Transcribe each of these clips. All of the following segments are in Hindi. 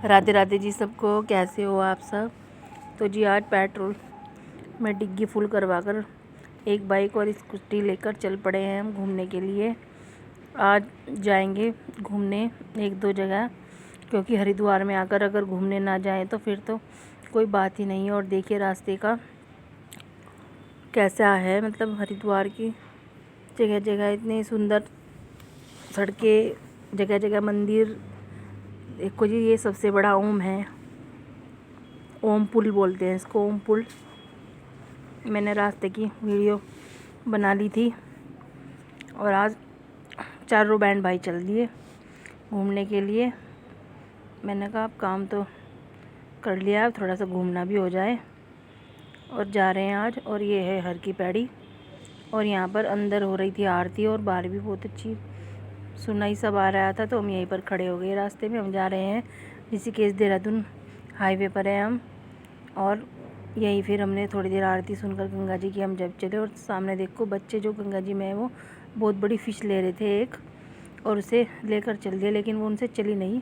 राधे राधे जी सबको, कैसे हो आप सब। तो जी आज पेट्रोल में डिग्गी फुल करवा कर एक बाइक और स्कूटी लेकर चल पड़े हैं हम घूमने के लिए। आज जाएंगे घूमने एक दो जगह, क्योंकि हरिद्वार में आकर अगर घूमने ना जाएं तो फिर तो कोई बात ही नहीं है। और देखिए रास्ते का कैसा है, मतलब हरिद्वार की जगह जगह इतनी सुंदर सड़कें, जगह जगह मंदिर। देखो जी, ये सबसे बड़ा ओम है, ओम पुल बोलते हैं इसको, ओम पुल। मैंने रास्ते की वीडियो बना ली थी और आज चारों बहन भाई चल दिए घूमने के लिए। मैंने कहा अब काम तो कर लिया, अब थोड़ा सा घूमना भी हो जाए, और जा रहे हैं आज। और ये है हर की पैड़ी, और यहाँ पर अंदर हो रही थी आरती और बाहर भी बहुत अच्छी सुनाई सब आ रहा था। तो हम यहीं पर खड़े हो गए रास्ते में। हम जा रहे हैं ऋषिकेश देहरादून हाईवे पर है हम, और यहीं फिर हमने थोड़ी देर आरती सुनकर गंगा जी की हम जब चले। और सामने देखो बच्चे जो गंगा जी में है वो बहुत बड़ी फ़िश ले रहे थे एक, और उसे लेकर चल दिया, लेकिन वो उनसे चली नहीं,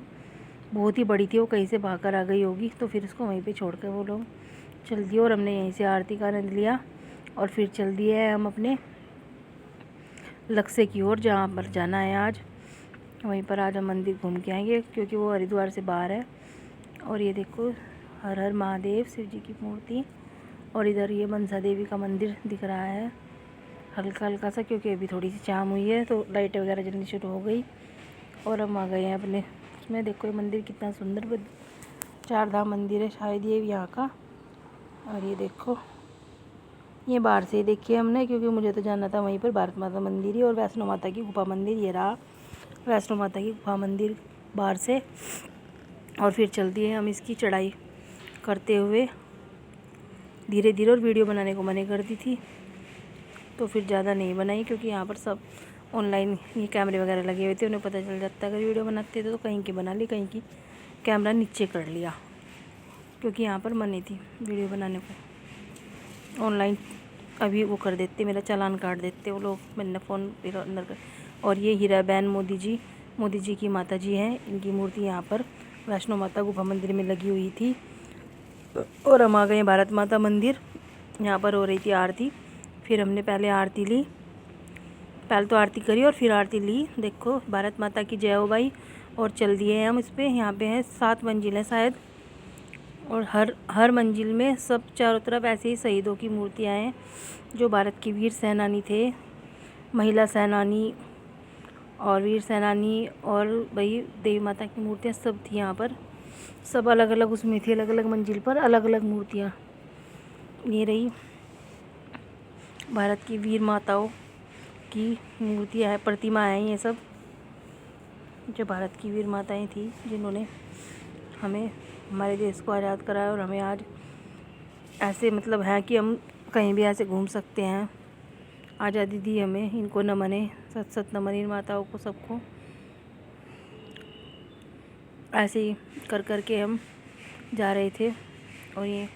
बहुत ही बड़ी थी, वो कहीं से भागकर आ गई होगी। तो फिर उसको वहीं पे छोड़कर वो लोग चल दिए, और हमने यहीं से आरती का आनंद लिया और फिर चल दिए हैं हम अपने लक्ष्य की ओर, जहाँ पर जाना है आज। वहीं पर आज हम मंदिर घूम के आएंगे, क्योंकि वो हरिद्वार से बाहर है। और ये देखो हर हर महादेव शिव जी की मूर्ति, और इधर ये मनसा देवी का मंदिर दिख रहा है हल्का हल्का सा, क्योंकि अभी थोड़ी सी शाम हुई है तो लाइटें वगैरह जलनी शुरू हो गई। और हम आ गए हैं अपने उसमें। देखो ये मंदिर कितना सुंदर, चार धाम मंदिर है शायद ये यहाँ का। और ये देखो ये बाहर से देखिए हमने, क्योंकि मुझे तो जाना था वहीं पर भारत माता मंदिर ही, और वैष्णो माता की गुफा मंदिर। ये रहा वैष्णो माता की गुफा मंदिर बाहर से। और फिर चल दिए हम इसकी चढ़ाई करते हुए धीरे धीरे। और वीडियो बनाने को मना कर दी थी तो फिर ज़्यादा नहीं बनाई, क्योंकि यहाँ पर सब ऑनलाइन ये कैमरे वगैरह लगे हुए थे, उन्हें पता चल जाता है अगर वीडियो बनाते थे तो कहीं की बना ली, कहीं की कैमरा नीचे कर लिया, क्योंकि यहाँ पर मनी थी वीडियो बनाने को। ऑनलाइन अभी वो कर देते, मेरा चालान काट देते वो लोग, मैंने फ़ोन अंदर कर। और ये हीरा बहन मोदी जी की माता जी हैं, इनकी मूर्ति यहाँ पर वैष्णो माता गुफा मंदिर में लगी हुई थी। और हम आ गए भारत माता मंदिर, यहाँ पर हो रही थी आरती। फिर हमने पहले आरती ली, पहले तो आरती करी और फिर आरती ली। देखो भारत माता की जय हो भाई। और चल दिए हैं हम इस पर। यहाँ पे है 7 मंजिल शायद, और हर मंजिल में सब चारों तरफ ऐसे ही शहीदों की मूर्तियाँ हैं, जो भारत के वीर सेनानी थे, महिला सेनानी और वीर सेनानी, और भाई देवी माता की मूर्तियाँ सब थी यहाँ पर, सब अलग अलग उसमें थी, अलग अलग मंजिल पर अलग अलग मूर्तियाँ। ये रही भारत की वीर माताओं की मूर्तियाँ हैं, प्रतिमाएँ हैं, ये सब जो भारत की वीर माताएं थी, जिन्होंने हमें हमारे देश को आज़ाद कराया। और हमें आज ऐसे मतलब है कि हम कहीं भी ऐसे घूम सकते हैं, आज़ादी दी हमें। इनको नमन है, सत सत नमन इन माताओं को सबको। ऐसे ही कर कर के हम जा रहे थे। और ये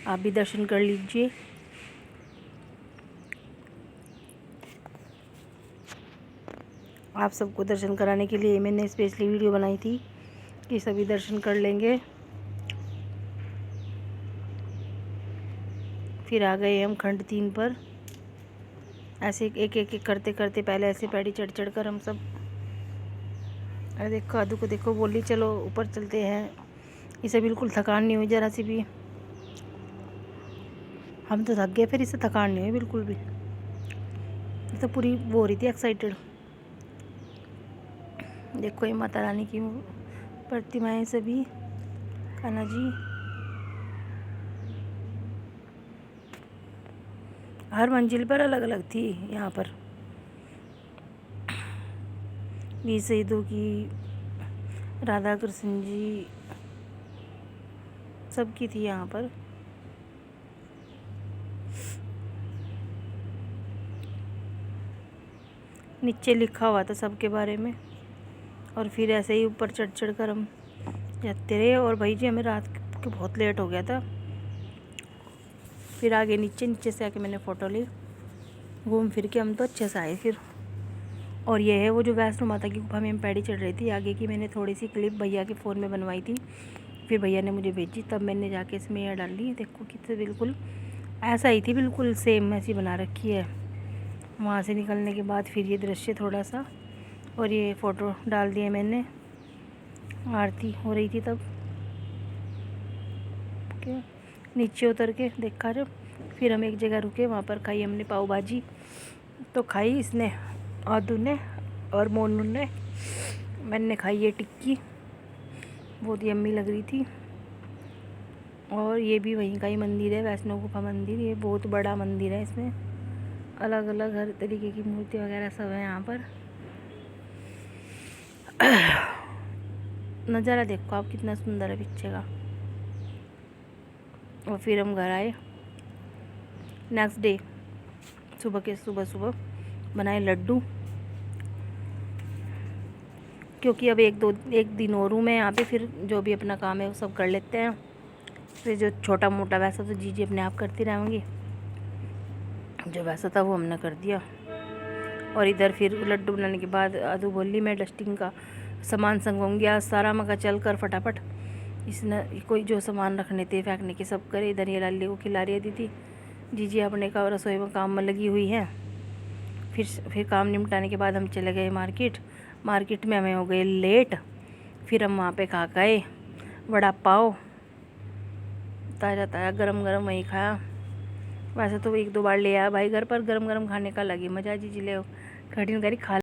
आप भी दर्शन कर लीजिए। आप सबको दर्शन कराने के लिए मैंने स्पेशली वीडियो बनाई थी कि सभी दर्शन कर लेंगे। फिर आ गए हम खंड 3 पर। ऐसे एक एक एक करते करते पहले ऐसे पैड़ी चढ़ चढ़ कर हम सब, अरे देखो आदू को देखो, बोली चलो ऊपर चलते हैं। इसे बिल्कुल थकान नहीं हुई ज़रा सी भी, हम तो थक गए, फिर इससे थकान नहीं हुई बिल्कुल भी। तो पूरी वो हो रही थी एक्साइटेड। देखो ये माता रानी की प्रतिमाएं सभी, कान्हा जी, हर मंजिल पर अलग अलग थी। यहाँ पर वीर शहीदों की, राधा कृष्ण जी, सबकी थी यहाँ पर। नीचे लिखा हुआ था सबके बारे में। और फिर ऐसे ही ऊपर चढ़ चढ़ कर हम जाते रहे। और भाई जी हमें रात के बहुत लेट हो गया था, फिर आगे नीचे से आके मैंने फ़ोटो ली। घूम फिर के हम तो अच्छे से आए फिर। और ये है वो जो वैष्णो माता की गुफा में हम पैड़ी चढ़ रही थी। आगे की मैंने थोड़ी सी क्लिप भैया के फ़ोन में बनवाई थी, फिर भैया ने मुझे भेजी, तब मैंने जाके इसमें यह डाल ली। देखो कितने बिल्कुल ऐसा ही थी, बिल्कुल सेम ऐसी बना रखी है। वहाँ से निकलने के बाद फिर ये दृश्य थोड़ा सा, और ये फ़ोटो डाल दिए मैंने। आरती हो रही थी तब के नीचे उतर के देखा जब, फिर हम एक जगह रुके, वहाँ पर खाई हमने पाव भाजी। तो खाई इसने, आदू ने और मोनू ने। मैंने खाई ये टिक्की, बहुत यम्मी लग रही थी। और ये भी वहीं का ही मंदिर है, वैष्णो गुफा मंदिर। ये बहुत बड़ा मंदिर है, इसमें अलग अलग हर तरीके की मूर्ति वगैरह सब है यहाँ पर। नज़ारा देखो आप कितना सुंदर है पीछे का। और फिर हम घर आए। नेक्स्ट डे सुबह बनाए लड्डू, क्योंकि अब एक दिन और हूँ मैं यहाँ पे, फिर जो भी अपना काम है वो सब कर लेते हैं। फिर जो छोटा मोटा वैसा तो जीजी अपने आप करती रहेंगी, जो वैसा था वो हमने कर दिया। और इधर फिर लड्डू बनाने के बाद आदू बोली मैं डस्टिंग का सामान संगवाऊँगी आज सारा। मगर चल कर फटाफट, इसने कोई जो सामान रखने थे फेंकने के सब करे। इधर ये लाली को खिला रही है दीदी, जीजी अपने का रसोई में काम में लगी हुई है। फिर काम निपटाने के बाद हम चले गए मार्केट में हमें हो गए लेट। फिर हम वहाँ पे खा गए वड़ा पाव, ताज़ा गरम गरम वहीं खाया। वैसे तो 1-2 बार ले आया भाई घर पर, गरम गरम खाने का लगी मज़ा। जीजी ले कठिन करी खा